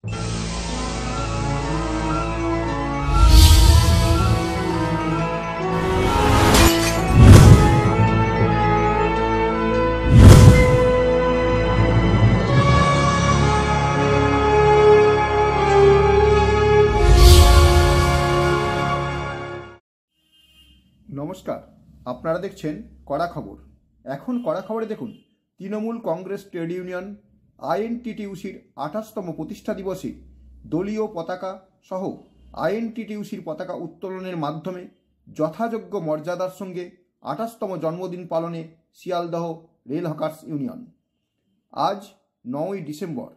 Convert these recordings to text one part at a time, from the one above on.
নমস্কার, আপনারা দেখছেন কড়া খবর। এখন কড়া খবরে দেখুন, তৃণমূল কংগ্রেস ট্রেড ইউনিয়ন আইএনটিটিইউসির 28তম প্রতিষ্ঠা দিবসে দলীয় পতাকা সহ আইএনটিটিইউসির পতাকা উত্তোলনের মাধ্যমে যথাযোগ্য মর্যাদার সঙ্গে 28তম জন্মদিন পালনে শিয়ালদহ রেল হকার্স ইউনিয়ন। আজ 9ই ডিসেম্বর।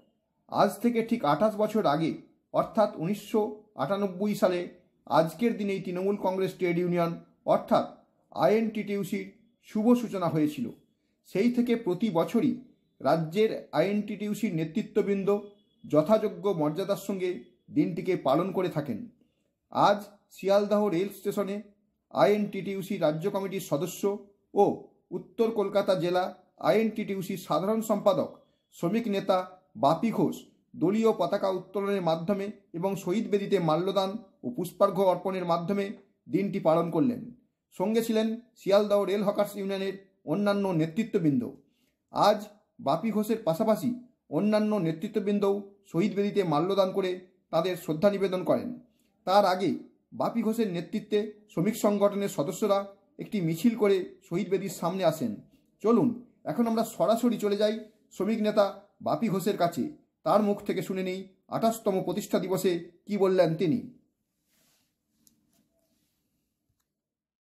আজ থেকে ঠিক 28 বছর আগে অর্থাৎ 1998 সালে আজকের দিনেই তৃণমূল কংগ্রেস ট্রেড ইউনিয়ন অর্থাৎ আইএনটিটিইউসির শুভ সূচনা হয়েছিল। সেই থেকে প্রতি বছরই রাজ্যের আইএনটিটিইউসির নেতৃত্ববৃন্দ যথাযোগ্য মর্যাদার সঙ্গে দিনটিকে পালন করে থাকেন। আজ শিয়ালদহ রেল স্টেশনে আইএনটিটিইউসি রাজ্য কমিটির সদস্য ও উত্তর কলকাতা জেলা আইএনটিটিইউসির সাধারণ সম্পাদক শ্রমিক নেতা বাপি ঘোষ দলীয় পতাকা উত্তোলনের মাধ্যমে এবং শহীদ বেদিতে মাল্যদান ও পুষ্পার্ঘ্য অর্পণের মাধ্যমে দিনটি পালন করলেন। সঙ্গে ছিলেন শিয়ালদহ রেল হকার্স ইউনিয়নের অন্যান্য নেতৃত্ববৃন্দ। আজ বাপি ঘোষের পাশাপাশি অন্যান্য নেতৃত্ববৃন্দও শহীদ বেদিতে মাল্যদান করে তাদের শ্রদ্ধা নিবেদন করেন। তার আগে বাপি ঘোষের নেতৃত্বে শ্রমিক সংগঠনের সদস্যরা একটি মিছিল করে শহীদ বেদির সামনে আসেন। চলুন এখন আমরা সরাসরি চলে যাই শ্রমিক নেতা বাপি ঘোষের কাছে, তার মুখ থেকে শুনে নেই 28তম প্রতিষ্ঠা দিবসে কি বললেন তিনি।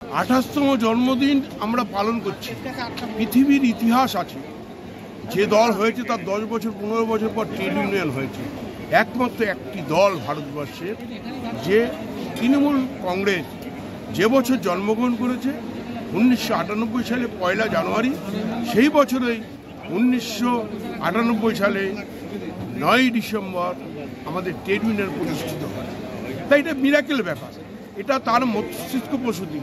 28তম জন্মদিন আমরা পালন করছি। পৃথিবীর ইতিহাস আছে, যে দল হয়েছে তার 10 বছর 15 বছর পর ট্রেড ইউনিয়ন হয়েছে। একমাত্র একটি দল ভারতবর্ষের, যে তৃণমূল কংগ্রেস, যে বছর জন্মগ্রহণ করেছে 1998 সালে 1 জানুয়ারি, সেই বছরেই 1998 সালে 9ই ডিসেম্বর আমাদের ট্রেড ইউনিয়ন প্রতিষ্ঠিত হয়। তাই এটা মিরাকেল ব্যাপার, এটা তার মস্তিষ্ক প্রসূতি।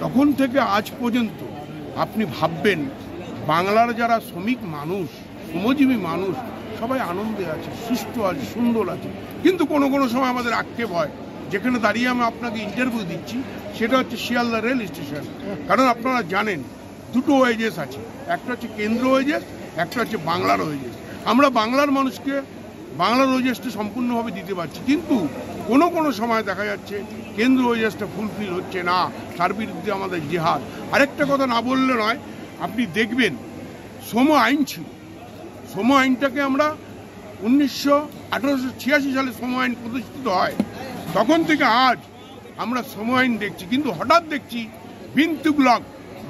তখন থেকে আজ পর্যন্ত আপনি ভাববেন বাংলার যারা শ্রমিক মানুষ, শ্রমজীবী মানুষ, সবাই আনন্দে আছে, সুস্থ আছে, সুন্দর আছে। কিন্তু কোনো কোনো সময় আমাদের আক্ষেপ হয়, যেখানে দাঁড়িয়ে আমি আপনাকে ইন্টারভিউ দিচ্ছি সেটা হচ্ছে শিয়ালদা রেল স্টেশন। কারণ আপনারা জানেন দুটো ওয়েজেস আছে, একটা হচ্ছে কেন্দ্র ওয়েজেস, একটা হচ্ছে বাংলার ওয়েজেস। আমরা বাংলার মানুষকে বাংলার ওয়েজেসটা সম্পূর্ণভাবে দিতে পারছি, কিন্তু কোনো কোনো সময় দেখা যাচ্ছে কেন্দ্র ওয়েজেসটা ফুলফিল হচ্ছে না, তার বিরুদ্ধে আমাদের জেহাদ। আরেকটা কথা না বললে নয়, আপনি দেখবেন শ্রম আইন ছিল, শ্রম আইনটাকে আমরা 1886 সালে শ্রম আইন প্রতিষ্ঠিত হয়। তখন থেকে আজ আমরা শ্রম আইন দেখছি, কিন্তু হঠাৎ দেখছি বিন তুগলক,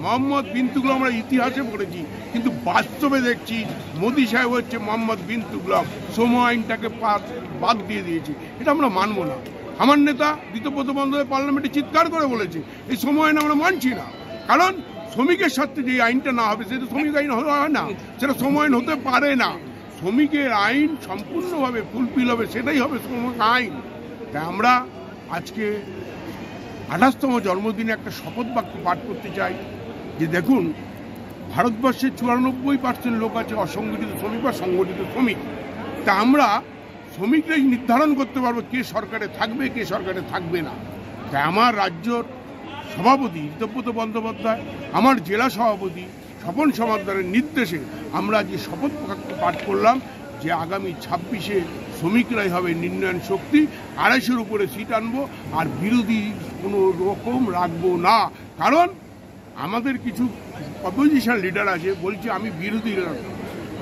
মোহাম্মদ বিন তুগলক আমরা ইতিহাসে পড়েছি, কিন্তু বাস্তবে দেখছি মোদি সাহেব হচ্ছে মোহাম্মদ বিন তুগলক, শ্রম আইনটাকে বাদ দিয়ে দিয়েছি। এটা আমরা মানব না। আমার নেতা ঋতব্রত বন্দ্যোপাধ্যায় পার্লামেন্টে চিৎকার করে বলেছে এই শ্রম আইন আমরা মানছি না, কারণ শ্রমিকের সাথে যে আইনটা না হবে সেটা শ্রমিক আইন হয় না, সেটা শ্রম আইন হতে পারে না। শ্রমিকের আইন সম্পূর্ণভাবে ফুলফিল হবে, সেটাই হবে শ্রমিক আইন। তাই আমরা আজকে 28তম জন্মদিনে একটা শপথ বাক্য পাঠ করতে চাই যে দেখুন, ভারতবর্ষের 94% লোক আছে অসংগঠিত শ্রমিক বা সংগঠিত শ্রমিক। তা আমরা শ্রমিকরাই নির্ধারণ করতে পারবো কে সরকারে থাকবে, কে সরকারে থাকবে না। তাই আমার রাজ্যর সভাপতি ঋতব্রত বন্দ্যোপাধ্যায়, আমার জেলা সভাপতি স্বপন সমাদ্দারের নির্দেশে আমরা যে শপথ বাক্য পাঠ করলাম যে আগামী 26-এ শ্রমিকরাই হবে নির্ণয়ন শক্তি, 250-এর উপরে সিট আনবো, আর বিরোধী কোনো রকম রাখবো না। কারণ আমাদের কিছু অপোজিশন লিডার আছে, বলছে আমি বিরোধী নেতা।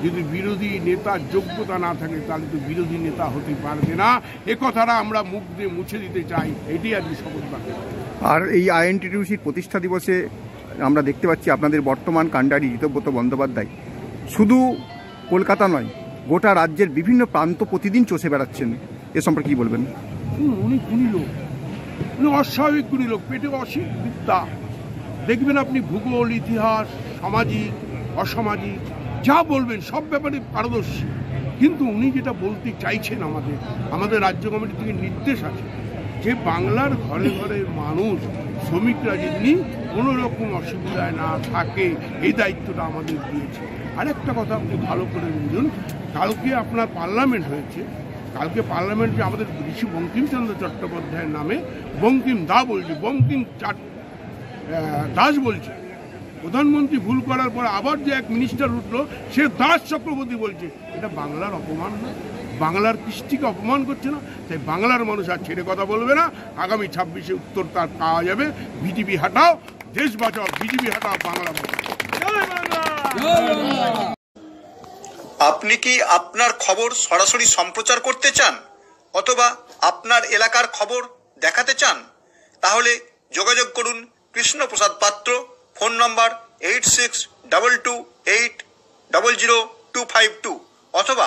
যদি বিরোধী নেতার যোগ্যতা না থাকে তাহলে তো বিরোধী নেতা হতে পারবে না। এ কথাটা আমরা মুখ দিয়ে মুছে দিতে চাই, এটি আজকে শপথ বাক্য। আর এই আইএনটিটিইউসির প্রতিষ্ঠা দিবসে আমরা দেখতে পাচ্ছি আপনাদের বর্তমান কাণ্ডারি ঋতব্রত বন্দ্যোপাধ্যায় শুধু কলকাতা নয়, গোটা রাজ্যের বিভিন্ন প্রান্ত প্রতিদিন চষে বেড়াচ্ছেন। এ সম্পর্কে কী বলবেন? উনি খুনি লোক, উনি অস্বাভাবিক খুনি লোক, পেটে অসীম বিদ্যা। দেখবেন আপনি ভূগোল, ইতিহাস, সামাজিক, অসামাজিক যা বলবেন সব ব্যাপারে পারদর্শী। কিন্তু উনি যেটা বলতে চাইছেন, আমাদের রাজ্য কমিটি থেকে নির্দেশ আছে যে বাংলার ঘরে ঘরে মানুষ, শ্রমিকরা যেদিনই কোনো রকম অসুবিধায় না থাকে, এই দায়িত্বটা আমাদের দিয়েছে। আরেকটা কথা আপনি ভালো করে বুঝুন, কালকে আপনার পার্লামেন্ট হয়েছে, কালকে পার্লামেন্টে আমাদের ঋষি বঙ্কিমচন্দ্র চট্টোপাধ্যায়ের নামে বঙ্কিম দা বলছে, দাস বলছে। প্রধানমন্ত্রী ভুল করার পর আবার যে এক মিনিস্টার উঠলো, সে দাস চক্রবর্তী বলছে। এটা বাংলার অপমান না? বাংলার কৃষ্টিকে অপমান করছে না? তাই বাংলার মানুষ আর ছেড়ে কথা বলবে না। আগামী 26-এ উত্তর তার পাওয়া যাবে। বিজেপি হাটাও, দেশ বাঁচাও, বিজেপি হাটাও, বাংলা বাঁচাও। আপনি কি আপনার খবর সরাসরি সম্প্রচার করতে চান অথবা আপনার এলাকার খবর দেখাতে চান? তাহলে যোগাযোগ করুন কৃষ্ণপ্রসাদ পাত্র, ফোন নম্বর 8622800252 অথবা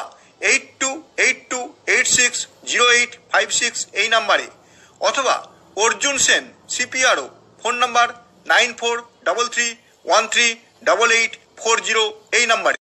8282860856 এই নাম্বারে, অথবা অর্জুন সেন CPRO, ফোন নম্বর 9433138840 এই নাম্বারে।